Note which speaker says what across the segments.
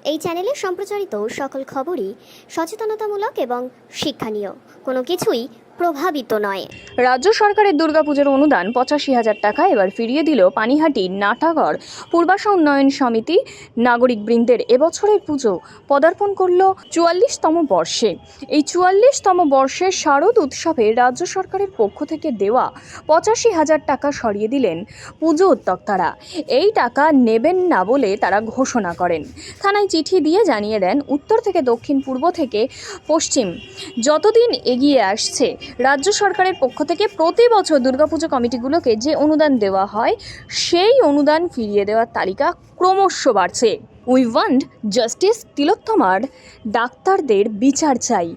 Speaker 1: এই চ্যানেলে সম্প্রচারিত সকল খবরই সচেতনতামূলক এবং শিক্ষণীয়, কোনো কিছুই প্রভাবিত নয়।
Speaker 2: রাজ্য সরকারের দুর্গাপুজোর অনুদান ৮৫,০০০ টাকা এবার ফিরিয়ে দিল পানিহাটি নাটাগড় পূর্বাশা উন্নয়ন সমিতি। নাগরিকবৃন্দের এবছরের পুজো পদার্পণ করল ৪৪তম বর্ষে। এই ৪৪তম বর্ষের শারদ উৎসবে রাজ্য সরকারের পক্ষ থেকে দেওয়া ৮৫,০০০ টাকা সরিয়ে দিলেন পুজো উদ্যোক্তারা। এই টাকা নেবেন না বলে তারা ঘোষণা করেন। থানায় চিঠি দিয়ে জানিয়ে দেন উত্তর থেকে দক্ষিণ, পূর্ব থেকে পশ্চিম যতদিন এগিয়ে আসছে রাজ্য সরকারের পক্ষ থেকে প্রতি বছর দুর্গাপুজো কমিটিগুলোকে যে অনুদান দেওয়া হয় সেই অনুদান ফিরিয়ে দেওয়ার তালিকা ক্রমশ বাড়ছে। We want justice. তিলোত্তমার ডাক্তারদের বিচার চাই,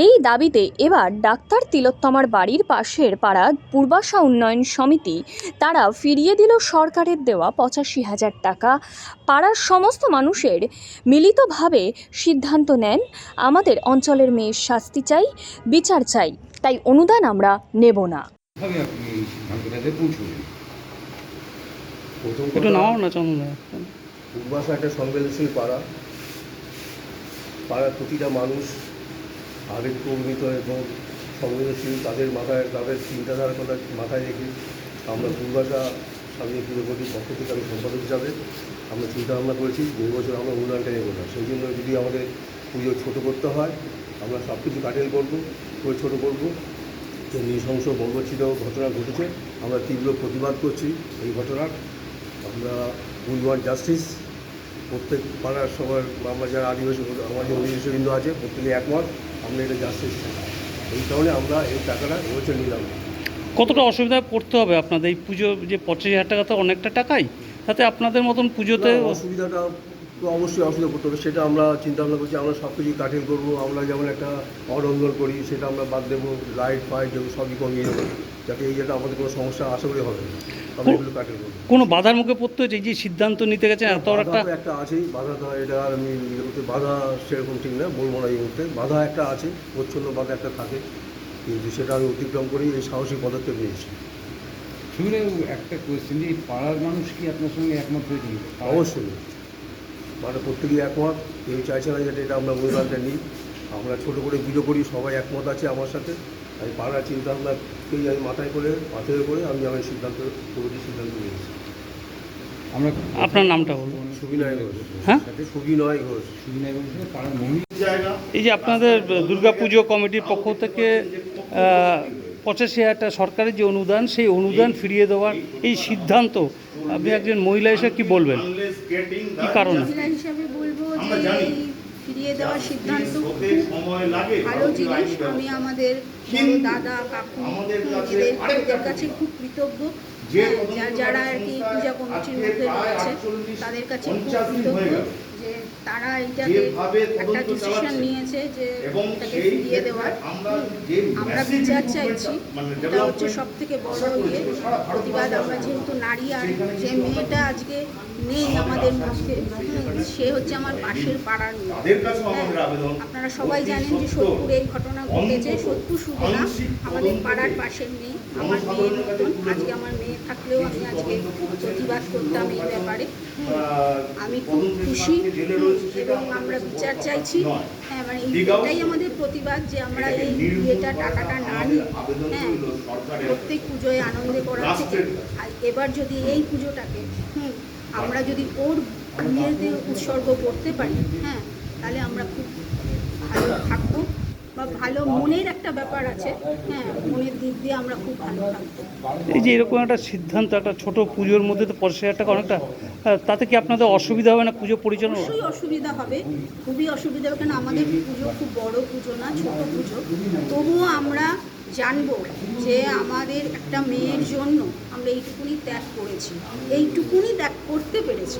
Speaker 2: এই দাবিতে এবার ডাক্তার তিলোত্তমার বাড়ির পাশের পাড়া পূর্বাশা উন্নয়ন সমিতি তারা ফিরিয়ে দিল সরকারের দেওয়া ৮৫,০০০ টাকা। পাড়ার সমস্ত মানুষের মিলিতভাবে সিদ্ধান্ত নেন, আমাদের অঞ্চলের মেয়ের শাস্তি চাই, বিচার চাই, তাই অনুদান আমরা নেব না।
Speaker 3: পূর্বাশা একটা সংবেদনশীল পাড়া। পাড়ার প্রতিটা মানুষ আবেগ প্রবণিত এবং সংবেদনশীল। তাদের মাথায় তাদের চিন্তাধারার কথা মাথায় রেখে আমরা পূর্বাশা স্বামী পুজো কমিটির পক্ষ থেকে আমি সম্পাদক হিসাবে আমরা চিন্তাভাবনা করেছি যে বছর আমরা অনুদানটা নেব না। সেই জন্য যদি আমাদের পুজো ছোটো করতে হয় আমরা সব কিছু কাটেল করবো, করে ছোটো করবো। যে নৃশংস বর্বরচিত ঘটনা ঘটেছে আমরা তীব্র প্রতিবাদ করছি এই ঘটনার। আমরা উই ওয়ান্ট জাস্টিস। প্রত্যেক পাড়ার সবার আমরা যারা আদিবাসী আমাদের অধিবাসীবৃন্দ আছে প্রত্যেকে একমত আমরা এটা জাস্টিস চাই। এই কারণে আমরা এই টাকাটা এবছর নিলাম।
Speaker 4: কতটা অসুবিধায় পড়তে হবে আপনাদের এই পুজো? যে ৮৫,০০০ টাকা তো অনেকটা টাকাই, তাতে আপনাদের মতন পুজোতে
Speaker 3: অসুবিধাটা তো অবশ্যই অসুবিধা পড়তে হবে, সেটা আমরা চিন্তাভাবনা করছি। আমরা সব কিছুই কাটেল করবো। আমরা যেমন একটা অরঙ্গল করি সেটা আমরা বাদ দেবো, লাইট ফাইট যেগুলো সবই কমিয়ে দেবো, যাতে এই যেটা আমাদের কোনো সমস্যা আশা করি হবে না। আমরা এগুলো কাটেল করবো।
Speaker 4: কোনো বাধার মুখে পড়তে হয়েছে এই যে সিদ্ধান্ত নিতে গেছেন? এত
Speaker 3: একটা আছেই বাধা, তো এটা আর আমি ইয়ে করতে বাধা সেরকম ঠিক না বলবো না এই মুহূর্তে। বাধা একটা আছে, প্রচ্ছন্ন বাধা একটা থাকে, কিন্তু সেটা আমি অতিক্রম করি এই সাহসী পদক্ষেপ নিয়েছি।
Speaker 5: শুনে একটা কোয়েশ্চেন, যে পাড়ার মানুষ কি আপনার সঙ্গে একমত হয়েছিল?
Speaker 3: অবশ্যই মানে প্রত্যেকেই একমত। কেউ চাইছে না যাতে এটা আমরা অনুদানটা নিই। আমরা ছোটো করে পুজো করি, সবাই একমত আছে আমার সাথে। আমি পাড়ার চিন্তাভাবনাকেই আমি মাথায় করে আমি আমার সিদ্ধান্ত নিয়েছি।
Speaker 4: আমরা আপনার নামটা বলুন।
Speaker 3: সুবিনয় ঘোষ।
Speaker 4: হ্যাঁ,
Speaker 3: সুবিনয় ঘোষ।
Speaker 5: সুবিনয় ঘোষ পাড়ার মহিলা।
Speaker 4: এই যে আপনাদের দুর্গাপুজো কমিটির পক্ষ থেকে ৮৫,০০০ টাকা সরকারের যে অনুদান, সেই অনুদান ফিরিয়ে দেওয়ার এই সিদ্ধান্ত, আপনি একজন মহিলা হিসেবে কী বলবেন? কী কারণে?
Speaker 6: মহিলা হিসাবে বলবো যে এই ফিরিয়ে দেওয়ার সিদ্ধান্ত খুব ভালো জিনিস। আমি আমাদের বড় দাদা কাকু এদের কাছে খুব কৃতজ্ঞ, যারা আর কি পূজা কমিটির মধ্যে রয়েছে তাদের কাছে খুব কৃতজ্ঞ যে তারা এইটাকে একটা ডিসিশন নিয়েছে যে এটাকে ফিরিয়ে দেওয়ার। আমরা বিচার চাইছি, এটা হচ্ছে সব থেকে বড় প্রতিবাদ। আমরা যেহেতু নারী, আর যে মেয়েটা আজকে নেই আমাদের মধ্যে, সে হচ্ছে আমার পাশের পাড়ার মেয়ে। আপনারা সবাই জানেন যে সোদপুরে এই ঘটনা ঘটেছে। সোদপুর শুধু না, আমাদের পাড়ার পাশের মেয়ে, আমার মেয়ের মতন। আজকে আমার মেয়ে থাকলেও আমি আজকে প্রতিবাদ করতাম এই ব্যাপারে। আমি খুব খুশি এবং আমরা বিচার চাইছি। হ্যাঁ, মানে এটাই আমাদের প্রতিবাদ যে আমরা এই টাকাটা না নিই। হ্যাঁ, প্রত্যেক পুজোয় আনন্দে করার থেকে এবার যদি এই পুজোটাকে আমরা যদি ওর মেয়েতে উৎসর্গ করতে পারি, হ্যাঁ, তাহলে আমরা খুব ভালো থাকবো বা ভালো মনের একটা ব্যাপার আছে। হ্যাঁ, মনের দিক দিয়ে আমরা খুব ভালো থাকবো।
Speaker 4: এই যে এরকম একটা সিদ্ধান্ত, একটা ছোট পুজোর মধ্যে তো ৮৫,০০০ টাকা অনেকটা, তাতে কি আপনাদের অসুবিধা হবে না পুজো পরিচালনা?
Speaker 6: অবশ্যই অসুবিধা হবে, খুবই অসুবিধা হবে। কারণ আমাদের পুজো খুব বড় পুজো না, ছোট পুজো। তবুও আমরা জানবো যে আমাদের একটা মেয়ের জন্য আমরা এইটুকুনি ত্যাগ করেছি, এইটুকুনি ত্যাগ করতে পেরেছি।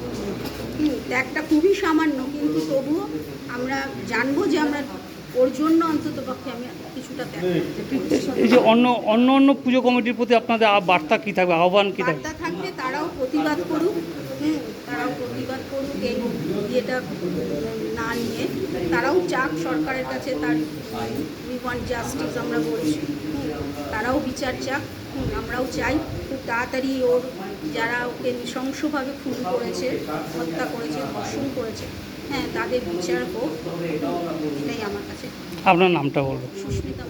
Speaker 6: ত্যাগটা খুবই সামান্য, কিন্তু তবুও আমরা জানবো যে আমরা ওর জন্য অন্তত পক্ষে আমি কিছুটা ত্যাগ করতে পেরেছি।
Speaker 4: এই যে অন্য পুজো কমিটির প্রতি আপনাদের বার্তা কী থাকবে, আহ্বান কী থাকবে?
Speaker 6: বার্তা থাকবে তারাও প্রতিবাদ করুক। তারাও প্রতিবাদ করুক এই ইয়েটা না নিয়ে। তারাও চাক সরকারের কাছে, তার উই ওয়ান্ট জাস্টিস আমরা বলছি। তারাও বিচার চাক, আমরাও চাই খুব তাড়াতাড়ি যারা ওকে নৃশংসভাবে খুন করেছে, হত্যা করেছে, ধর্ষণ করেছে, হ্যাঁ তাদের বিচার হোক, এটাই আমার কাছে।
Speaker 4: আপনার নামটা বলবেন।
Speaker 6: সুস্মিতা